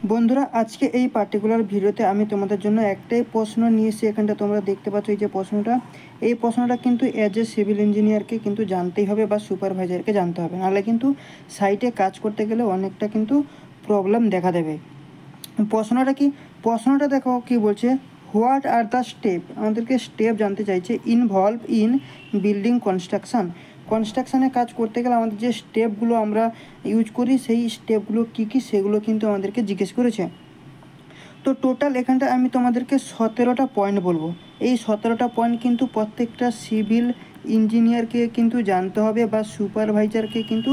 বন্ধুরা, আজকে এই পার্টিকুলার ভিডিওতে আমি তোমাদের জন্য একটাই প্রশ্ন নিয়ে এসেছি। এখানটা তোমরা দেখতে পাচ্ছ এই যে প্রশ্নটা, এই প্রশ্নটা কিন্তু অ্যাজ এ সিভিল ইঞ্জিনিয়ারকে কিন্তু জানতেই হবে বা সুপারভাইজারকে জানতে হবে, নাহলে কিন্তু সাইটে কাজ করতে গেলে অনেকটা কিন্তু প্রবলেম দেখা দেবে। প্রশ্নটা কি? প্রশ্নটা দেখো কি বলছে, হোয়াট আর দ্য স্টেপ, আমাদেরকে স্টেপ জানতে চাইছে ইনভলভ ইন বিল্ডিং কনস্ট্রাকশানে কাজ করতে গেলে আমাদের যে স্টেপগুলো আমরা ইউজ করি সেই স্টেপগুলো কী কী সেগুলো কিন্তু আমাদেরকে জিজ্ঞেস করেছে। তো টোটাল এখানটা আমি তোমাদেরকে 17টা পয়েন্ট বলবো। এই 17টা পয়েন্ট কিন্তু প্রত্যেকটা সিভিল ইঞ্জিনিয়ারকে কিন্তু জানতে হবে বা সুপারভাইজারকে কিন্তু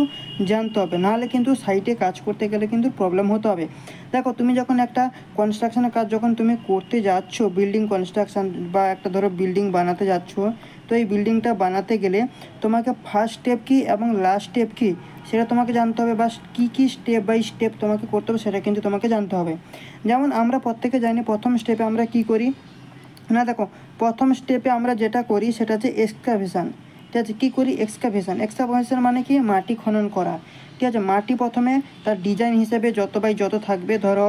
জানতে হবে, নাহলে কিন্তু সাইটে কাজ করতে গেলে কিন্তু প্রবলেম হতে হবে। দেখো, তুমি যখন একটা কনস্ট্রাকশনের কাজ যখন তুমি করতে যাচ্ছ, বিল্ডিং কনস্ট্রাকশান বা একটা ধরো বিল্ডিং বানাতে যাচ্ছ, তো এই বিল্ডিংটা বানাতে গেলে তোমাকে ফার্স্ট স্টেপ কী এবং লাস্ট স্টেপ কী সেটা তোমাকে জানতে হবে, বা কী কী স্টেপ বাই স্টেপ তোমাকে করতে হবে সেটা কিন্তু তোমাকে জানতে হবে। যেমন আমরা প্রত্যেকে জানি প্রথম স্টেপে আমরা কি করি না, দেখো প্রথম স্টেপে আমরা যেটা করি সেটা হচ্ছে এক্সকাভেশন। ঠিক আছে, কী করি? এক্সকাভেশন মানে কি? মাটি খনন করা। ঠিক আছে, মাটি প্রথমে তার ডিজাইন হিসেবে যত বাই যত থাকবে, ধরো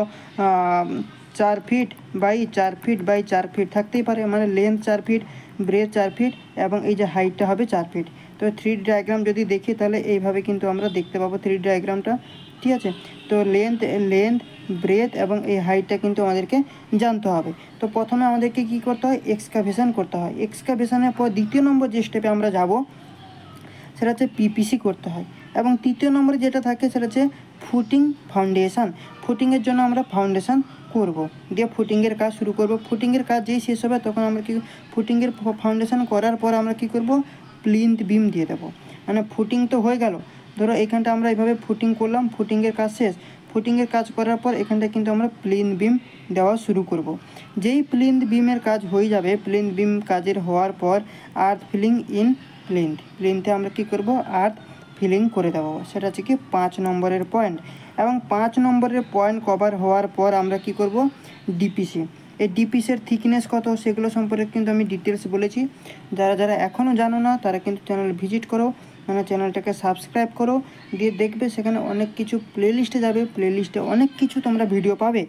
4 feet by 4 feet by 4 feet থাকতেই পারে, মানে লেন্থ 4 ফিট, ব্রেথ 4 ফিট এবং এই যে হাইটটা হবে 4 ফিট। তো 3D ডায়াগ্রাম যদি দেখি তাহলে এইভাবে কিন্তু আমরা দেখতে পাবো 3D ডায়াগ্রামটা। ঠিক আছে, তো লেন্থ ব্রেথ এবং এই হাইটটা কিন্তু আমাদেরকে জানতে হবে। তো প্রথমে আমাদেরকে কী করতে হয়? এক্সকাভেশন করতে হয়। এক্সকাভেশনের পর দ্বিতীয় নম্বর যে স্টেপে আমরা যাব সেটা হচ্ছে পিপিসি করতে হয়, এবং তৃতীয় নম্বরে যেটা থাকে সেটা হচ্ছে ফাউন্ডেশন। ফুটিংয়ের জন্য আমরা ফাউন্ডেশন করব, দিয়ে ফুটিংয়ের কাজ শুরু করব। ফুটিংয়ের কাজ যেই শেষ হবে তখন আমরা কি ফুটিংয়ের ফাউন্ডেশন করার পর আমরা কি করব? প্লিন্থ বিম দিয়ে দেবো। মানে ফুটিং তো হয়ে গেল, ধরো এখানটা আমরা এইভাবে ফুটিং করলাম, ফুটিংয়ের কাজ শেষ। ফুটিংয়ের কাজ করার পর এখানটা কিন্তু আমরা প্লিন্থ বিম দেওয়া শুরু করব। যেই প্লিন্থ বিমের কাজ হয়ে যাবে, প্লিন্থ বিম কাজের হওয়ার পর আর্থ ফিলিং ইন প্লিন্থে আমরা কি করব? আর্থ ফিলিং করে দেবো। সেটা হচ্ছে কি 5 নম্বরের পয়েন্ট। এবং 5 নম্বরের পয়েন্ট কভার হওয়ার পর আমরা কি করব? ডিপিসি। এই ডিপিসির থিকনেস কত সেগুলো সম্পর্কে কিন্তু আমি ডিটেলস বলেছি। যারা যারা এখনও জানো না তারা কিন্তু চ্যানেল ভিজিট করো, মানে চ্যানেলটাকে সাবস্ক্রাইব করো, দিয়ে দেখবে সেখানে অনেক কিছু প্লেলিস্টে যাবে, প্লেলিস্টে অনেক কিছু তোমরা ভিডিও পাবে,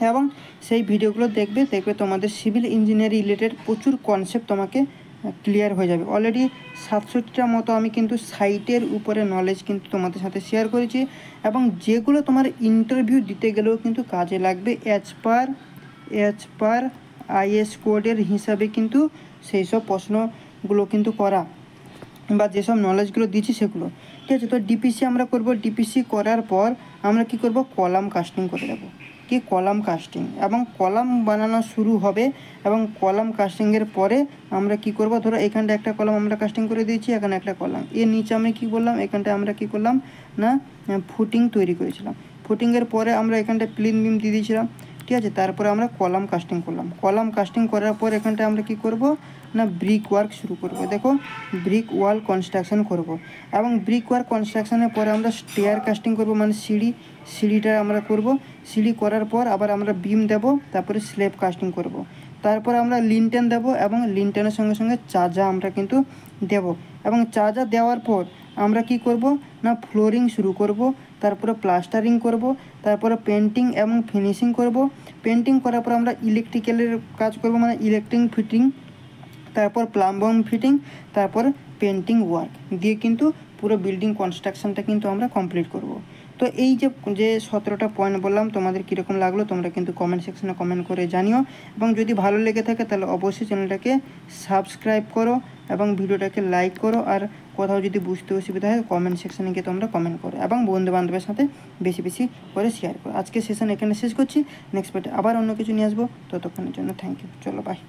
এবং সেই ভিডিওগুলো দেখবে তোমাদের সিভিল ইঞ্জিনিয়ারিং রিলেটেড প্রচুর কনসেপ্ট তোমাকে ক্লিয়ার হয়ে যাবে। অলরেডি 67টার মতো আমি কিন্তু সাইটের উপরে নলেজ কিন্তু তোমাদের সাথে শেয়ার করেছি, এবং যেগুলো তোমার ইন্টারভিউ দিতে গেলেও কিন্তু কাজে লাগবে অ্যাজ পার আইএস কোডের হিসাবে কিন্তু সেই সব প্রশ্নগুলো কিন্তু করা, বা যেসব নলেজগুলো দিচ্ছি সেগুলো। ঠিক আছে, তো ডিপিসি আমরা করব। ডিপিসি করার পর আমরা কি করব? কলাম কাস্টিং করে দেবো। কি কলাম কাস্টিং, এবং কলাম বানানো শুরু হবে। এবং কলাম কাস্টিংয়ের পরে আমরা কি করব? ধরো এখানটা একটা কলাম আমরা কাস্টিং করে দিয়েছি, এখানে একটা কলাম, এর নিচে আমি কি বললাম, এখানটা আমরা কি করলাম না ফুটিং তৈরি করেছিলাম। ফুটিংয়ের পরে আমরা এখানটা প্লিন বিম দিয়ে দিয়েছিলাম। ঠিক আছে, তারপরে আমরা কলাম কাস্টিং করলাম। কলাম কাস্টিং করার পর এখানটা আমরা কি করব না ব্রিক ওয়ার্ক শুরু করব। দেখো, ব্রিক ওয়াল কনস্ট্রাকশন করব, এবং ব্রিক ওয়ার্ক কনস্ট্রাকশনের পরে আমরা স্টেয়ার কাস্টিং করব, মানে সিঁড়িটা আমরা করব। সিঁড়ি করার পর আবার আমরা বিম দেব, তারপরে স্ল্যাব কাস্টিং করব। তারপর আমরা লিনটেন দেব, এবং লিনটেনের সঙ্গে সঙ্গে চাজা আমরা কিন্তু দেব। এবং চাজা দেওয়ার পর আমরা কি করব না ফ্লোরিং শুরু করব, তারপরে প্লাস্টারিং করব, তারপরে পেন্টিং এবং ফিনিশিং করব। পেন্টিং করার পর আমরা ইলেকট্রিক্যালের কাজ করব, মানে ইলেকট্রিক ফিটিং, তারপর প্লাম্বিং ফিটিং, তারপর পেন্টিং ওয়ার্ক দিয়ে কিন্তু পুরো বিল্ডিং কনস্ট্রাকশনটা কিন্তু আমরা কমপ্লিট করব। তো এই যে 17টা পয়েন্ট বললাম, তোমাদের কীরকম লাগলো তোমরা কিন্তু কমেন্ট সেকশনে কমেন্ট করে জানিও, এবং যদি ভালো লেগে থাকে তাহলে অবশ্যই চ্যানেলটাকে সাবস্ক্রাইব করো এবং ভিডিওটাকে লাইক করো, আর কোথাও যদি বুঝতে অসুবিধা হয় কমেন্ট সেকশনে গিয়ে তোমরা কমেন্ট করো, এবং বন্ধুবান্ধবের সাথে বেশি বেশি করে শেয়ার করো। আজকে সেশন এখানে শেষ করছি, নেক্সট পার্টে আবার অন্য কিছু নিয়ে আসবো। ততক্ষণের জন্য থ্যাংক ইউ, চলো বাই।